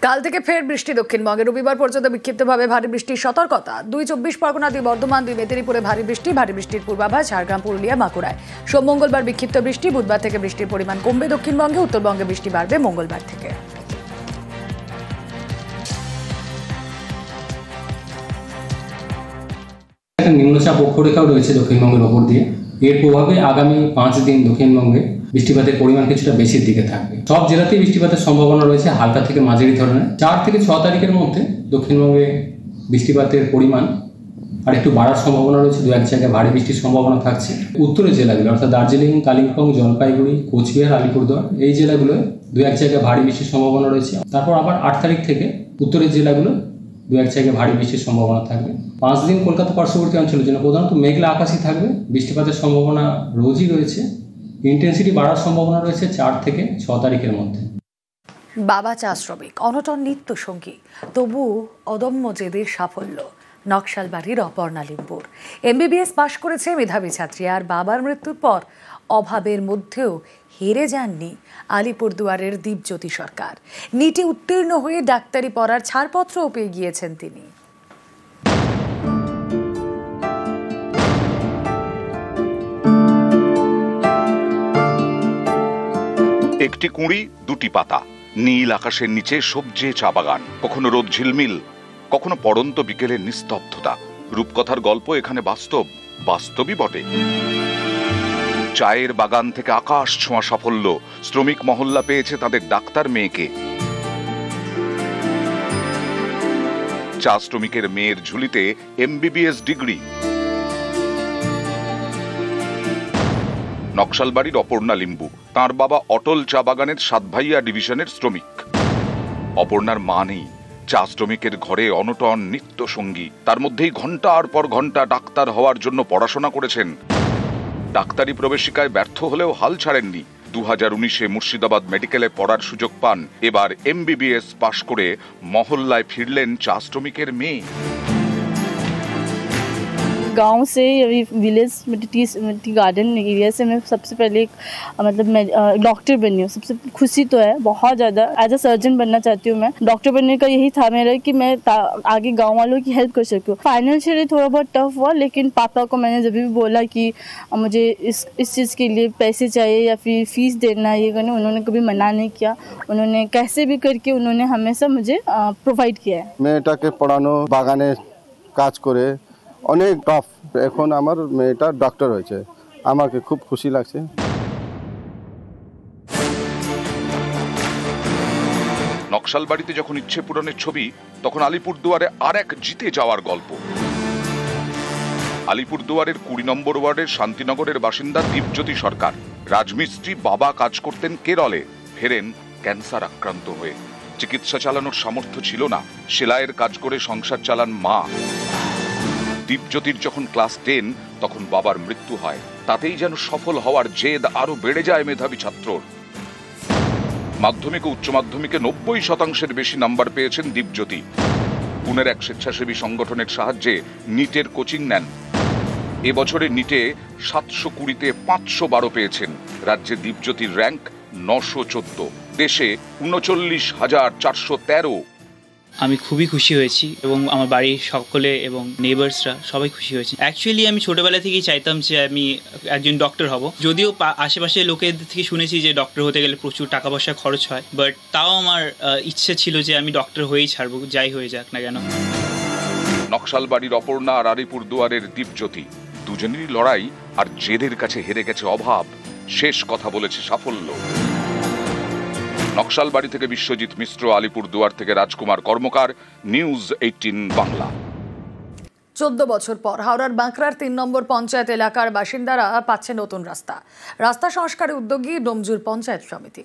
কাল থেকে ফের বৃষ্টি দক্ষিণবঙ্গে। রবিবার পর্যন্ত বিক্ষিপ্তভাবে ভারী বৃষ্টির সতর্কতা। ২ পরগনা, ২ বর্ধমান, ২ মেদিনীপুরে ভারী বৃষ্টির পূর্বাভাস ঝাড়গ্রাম, পুরুলিয়া, বাঁকুড়ায়। সোম মঙ্গলবার বিক্ষিপ্ত বৃষ্টি, বুধবার থেকে বৃষ্টির পরিমাণ কমবে দক্ষিণবঙ্গে। উত্তরবঙ্গে বৃষ্টি বাড়বে মঙ্গলবার থেকে। একটা নিম্নচাপ অক্ষরেখাও রয়েছে দক্ষিণবঙ্গের ওপর দিয়ে। এর প্রভাবে আগামী 5 দিন দক্ষিণবঙ্গে বৃষ্টিপাতের পরিমাণ কিছুটা বেশির দিকে থাকবে। সব জেলাতেই বৃষ্টিপাতের সম্ভাবনা রয়েছে হালকা থেকে মাঝারি ধরনের। 4 থেকে 6 তারিখের মধ্যে দক্ষিণবঙ্গে বৃষ্টিপাতের পরিমাণ আর একটু বাড়ার সম্ভাবনা রয়েছে। 2-1 জায়গায় ভারী বৃষ্টির সম্ভাবনা থাকছে। উত্তরের জেলাগুলো অর্থাৎ দার্জিলিং, কালিম্পং, জলপাইগুড়ি, কোচবিহার, আলিপুরদুয়ার এই জেলাগুলোয় 2-1 জায়গায় ভারী বৃষ্টির সম্ভাবনা রয়েছে। তারপর আবার 8 তারিখ থেকে উত্তরের জেলাগুলো 2-1 জায়গায় ভারী বৃষ্টির সম্ভাবনা থাকবে। 5 দিন কলকাতা পার্শ্ববর্তী অঞ্চলের জন্য প্রধানত মেঘলা আকাশই থাকবে। বৃষ্টিপাতের সম্ভাবনা রোজই রয়েছে। ইন্টেন্সিটি বাড়ার সম্ভাবনা রয়েছে 4 থেকে 6 তারিখের মধ্যে। বাবা চা শ্রমিক, অনটন নিত্য সঙ্গী, তবু অদম্য জেদের সাফল্য নকশালবাড়ির অপর্ণা লিম্বুর। MBBS পাশ করেছে মেধাবী ছাত্রী, আর বাবার মৃত্যুর পর অভাবের মধ্যেও হেরে যাননি আলিপুরদুয়ারের দীপজ্যোতি সরকার। নিটে উত্তীর্ণ হয়ে ডাক্তারি পড়ার ছাড়পত্রও পেয়ে গিয়েছেন তিনি। একটি কুঁড়ি, দুটি পাতা, নীল আকাশের নিচে সবজে চা বাগান, কখনো রোদ ঝিলমিল, কখনো পড়ন্ত বিকেলের নিস্তব্ধতা। রূপকথার গল্প এখানে বাস্তবই বটে। চায়ের বাগান থেকে আকাশ ছোঁয়া সাফল্য। শ্রমিক মহল্লা পেয়েছে তাদের ডাক্তার মেয়েকে। চা শ্রমিকের মেয়ের ঝুলিতে MBBS ডিগ্রি। নকশালবাড়ির অপর্ণা লিম্বু, তাঁর বাবা অটল চা বাগানের সাতভাইয়া ডিভিশনের শ্রমিক। অপর্ণার মা নেই। চা শ্রমিকের ঘরে অনটন নিত্য সঙ্গী। তার মধ্যেই ঘন্টার পর ঘন্টা ডাক্তার হওয়ার জন্য পড়াশোনা করেছেন। ডাক্তারি প্রবেশিকায় ব্যর্থ হলেও হাল ছাড়েননি। 2019-এ মুর্শিদাবাদ মেডিকেলে পড়ার সুযোগ পান। এবার MBBS পাশ করে মহল্লায় ফিরলেন চা শ্রমিকের মেয়ে। गांव से अभी विलेज टी गार्डन एरिया से मैं सबसे पहले मतलब मैं डॉक्टर बनी हूँ। सबसे खुशी तो है बहुत ज़्यादा। एज अ सर्जन बनना चाहती हूँ मैं। डॉक्टर बनने का यही था मेरा कि मैं आगे गांव वालों की हेल्प कर सकूँ। फाइनेंशियली थोड़ा बहुत टफ हुआ, लेकिन पापा को मैंने जब भी बोला कि मुझे इस चीज़ के लिए पैसे चाहिए या फिर फीस देना ये करना, उन्होंने कभी मना नहीं किया। उन्होंने कैसे भी करके उन्होंने हमेशा मुझे प्रोवाइड किया है। মেয়েটাকে পড়ানো, বাগানে কাজ করে অনেক টাফ। এখন আমার মেয়েটা ডক্টর হয়েছে, আমাকে খুব খুশি লাগছে। নকশালবাড়িতে যখন ইচ্ছে পূরণের ছবি, তখন আলিপুরদুয়ারে আর এক জিতে যাওয়ার গল্প। আলিপুরদুয়ারের 20 নম্বর ওয়ার্ডের শান্তিনগরের বাসিন্দা দীপজ্যোতি সরকার। রাজমিস্ত্রি, বাবা কাজ করতেন কেরলে, ফেরেন ক্যান্সার আক্রান্ত হয়ে। চিকিৎসা চালানোর সামর্থ্য ছিল না। সেলাইয়ের কাজ করে সংসার চালান মা। দীপজ্যোতির যখন ক্লাস 10, তখন বাবার মৃত্যু হয়। তাতেই যেন সফল হওয়ার জেদ আরো বেড়ে যায় মেধাবী ছাত্রর। মাধ্যমিক ও উচ্চ মাধ্যমিকে 90% বেশি নাম্বার পেয়েছেন দীপজ্যোতি। পুনের এক স্বেচ্ছাসেবী সংগঠনের সাহায্যে নিটের কোচিং নেন। এবছরে নিটে 720-তে 512 পেয়েছেন। রাজ্যে দীপজ্যোতির র্যাঙ্ক 914, দেশে 39,413। আমি খুবই খুশি হয়েছি এবং আমার বাড়ির সকলে এবং নেবার্সরা সবাই খুশি হয়েছে। অ্যাকচুয়ালি আমি ছোটোবেলা থেকেই চাইতাম যে আমি একজন ডক্টর হব। যদিও আশেপাশে লোকের থেকে শুনেছি যে ডক্টর হতে গেলে প্রচুর টাকা পয়সা খরচ হয়, বাট তাও আমার ইচ্ছে ছিল যে আমি ডক্টর হয়েই ছাড়বো, যাই হয়ে যাক না কেন। নকশালবাড়ির অপর্ণা আর আলিপুরদুয়ারের দীপজ্যোতি, দুজনেরই লড়াই আর জেদের কাছে হেরে গেছে অভাব। শেষ কথা বলেছে সাফল্য। নকশালবাড়ি থেকে বিশ্বজিৎ মিশ্র, আলিপুরদুয়ার থেকে রাজকুমার কর্মকার, নিউজ 18 বাংলা। 14 বছর পর হাওড়ার বাঁকড়ার 3 নম্বর পঞ্চায়েত এলাকার বাসিন্দারা পাচ্ছে নতুন রাস্তা সংস্কারে উদ্যোগী ডোমজুর পঞ্চায়েত সমিতি।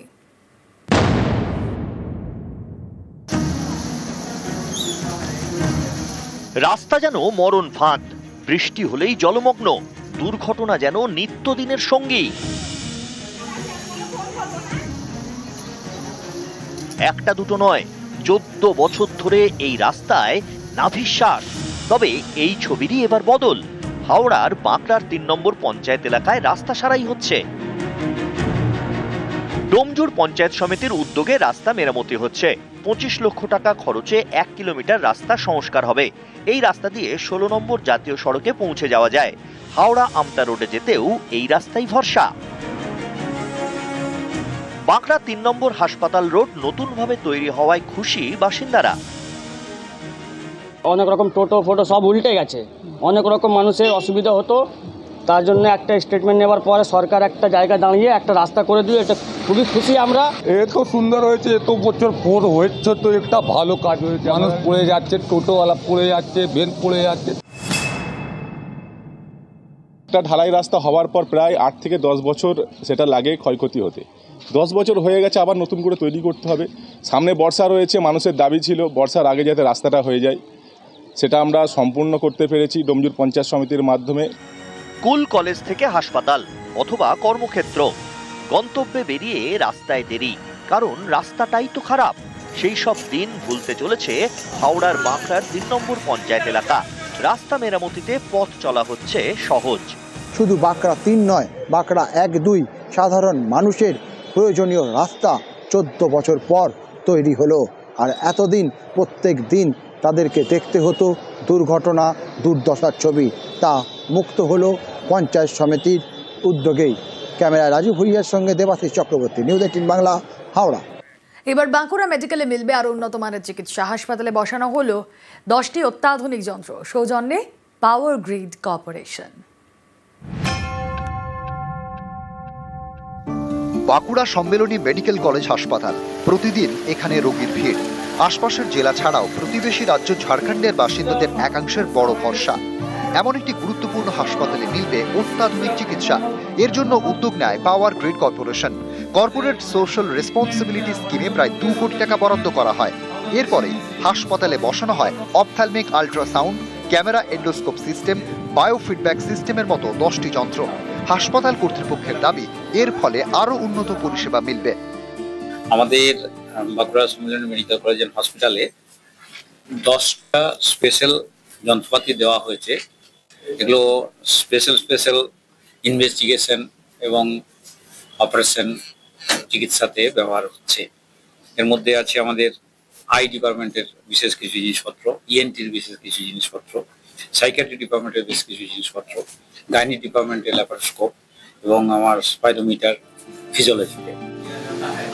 রাস্তা যেন মরণ ফাঁদ, বৃষ্টি হলেই জলমগ্ন, দুর্ঘটনা যেন নিত্যদিনের সঙ্গী। একটা দুটো নয়, 14 বছর ধরে এই রাস্তায় নাভিশ্বাস। তবে এই ছবিরই এবার বদল। হাওড়ার বাঁকড়ার 3 নম্বর পঞ্চায়েত এলাকায় রাস্তা সারাই হচ্ছে। ডোমজুর পঞ্চায়েত সমিতির উদ্যোগে রাস্তা মেরামতি হচ্ছে। 25 লক্ষ টাকা খরচে 1 কিলোমিটার রাস্তা সংস্কার হবে। এই রাস্তা দিয়ে 16 নম্বর জাতীয় সড়কে পৌঁছে যাওয়া যায়। হাওড়া আমতা রোডে যেতেও এই রাস্তাই ভরসা। বাঁকড়া 3 নম্বর হাসপাতাল রোড নতুনভাবে তৈরি হওয়ায় খুশি বাসিন্দারা। অনেক রকম টোটো ফোটো সব উল্টে গেছে, অনেক রকম মানুষের অসুবিধা হতো, তার জন্য একটা স্টেটমেন্ট নেওয়ার পরে সরকার একটা জায়গা দাঁড়িয়ে একটা রাস্তা করে দিয়ে এটা খুবই খুশি আমরা। এত সুন্দর হয়েছে, এত বছর পর হয়েছে তো একটা ভালো কাজ হয়েছে। মানুষ পড়ে যাচ্ছে, টোটোওয়ালা পড়ে যাচ্ছে, ভেন পড়ে যাচ্ছে। একটা ঢালাই রাস্তা হওয়ার পর প্রায় 8 থেকে 10 বছর সেটা লাগে ক্ষয়ক্ষতি হতে। 10 বছর হয়ে গেছে, আবার নতুন করে তৈরি করতে হবে। সামনে বর্ষা রয়েছে, মানুষের দাবি ছিল বর্ষার আগে যাতে রাস্তাটা হয়ে যায়, সেটা আমরা সম্পূর্ণ করতে পেরেছি ডোমজুর পঞ্চায়েত সমিতির মাধ্যমে। স্কুল কলেজ থেকে হাসপাতাল অথবা কর্মক্ষেত্র, গন্তব্যে বেরিয়ে রাস্তায় দেরি, কারণ রাস্তাটাই তো খারাপ। সেই সব দিন ভুলতে চলেছে হাওড়ার বাঁকড়ার 3 নম্বর পঞ্চায়েত এলাকা। রাস্তা মেরামতিতে পথ চলা হচ্ছে সহজ। শুধু বাঁকড়া 3 নয়, বাঁকড়া 1-2 সাধারণ মানুষের প্রয়োজনীয় রাস্তা 14 বছর পর তৈরি হলো। আর এতদিন প্রত্যেক দিন তাদেরকে দেখতে হতো দুর্ঘটনা, দুর্দশার ছবি, তা মুক্ত হলো পঞ্চায়েত সমিতির উদ্যোগেই। ক্যামেরায় রাজু ভুইয়ার সঙ্গে দেবাশিস চক্রবর্তী, নিউজ 18 বাংলা, হাওড়া। এবার বাঁকুড়া মেডিকেলে মিলবে আরো উন্নত মানের চিকিৎসা। হাসপাতালে বসানো হলো 10টি অত্যাধুনিক যন্ত্র, সৌজন্যে পাওয়ার grid corporation. Bankura Sammilani medical college হাসপাতাল, প্রতিদিন এখানে রোগীর ভিড়। আশপাশের জেলা ছাড়াও প্রতিবেশী রাজ্য ঝাড়খণ্ডের বাসিন্দাদের একাংশের বড় ভরসা। এমন একটি গুরুত্বপূর্ণ হাসপাতালে মিলবে অত্যাধুনিক চিকিৎসা। এর জন্য উদ্যোগ নেয় power grid corporation. Corporate social responsibility স্কিমে প্রায় 2 কোটি টাকা বরাদ্দ করা হয়। এরপরে হাসপাতালে বসানো হয় ophthalmic ultrasound, camera endoscope system, biofeedback সিস্টেমের মতো 10টি যন্ত্র। হাসপাতাল কর্তৃপক্ষের দাবি, এর ফলে আরো উন্নত পরিষেবা মিলবে। আমাদের বাঁকুড়া সম্মেলনী মেডিকেল কলেজ হসপিটালে 10টা স্পেশাল যন্ত্রপাতি দেওয়া হয়েছে। এগুলো স্পেশাল ইনভেস্টিগেশন এবং অপারেশন চিকিৎসাতে ব্যবহার হচ্ছে। এর মধ্যে আছে আমাদের আই ডিপার্টমেন্টের বিশেষ কিছু জিনিসপত্র, ইএনটির বিশেষ কিছু জিনিসপত্র, সাইকিয়াট্রি ডিপার্টমেন্টের বেশ কিছু জিনিসপত্র, গাইনি ডিপার্টমেন্টের ল্যাপারোস্কোপ এবং আমার স্পাইরোমিটার ফিজিওলজিতে।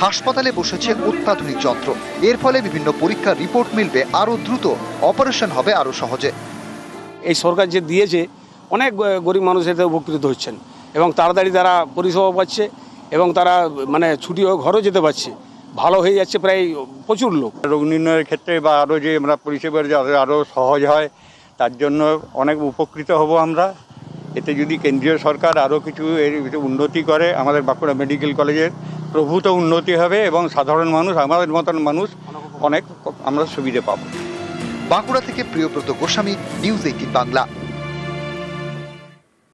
হাসপাতালে বসেছে অত্যাধুনিক যন্ত্র। এর ফলে বিভিন্ন পরীক্ষার রিপোর্ট মিলবে আরো দ্রুত, অপারেশন হবে আরো সহজে। এই সরকার যে দিয়েছে, অনেক গরিব মানুষ এতে উপকৃত হচ্ছেন এবং তাড়াতাড়ি তারা পরিষেবা পাচ্ছে এবং তারা মানে ছুটি হয়ে ঘরেও যেতে পারছে। ভালো হয়ে যাচ্ছে প্রায় প্রচুর লোক। রোগ নির্ণয়ের ক্ষেত্রে বা আরও যে আমরা পরিষেবার আরও সহজ হয়, তার জন্য অনেক উপকৃত হব আমরা। এতে যদি কেন্দ্রীয় সরকার আরও কিছু উন্নতি করে, আমাদের বাঁকুড়া মেডিকেল কলেজের প্রভূত উন্নতি হবে এবং সাধারণ মানুষ, আমাদের মতন মানুষ অনেক আমরা সুবিধা পাবো। বাঁকুড়া থেকে প্রিয়ব্রত গোস্বামী, নিউজ 18 বাংলা।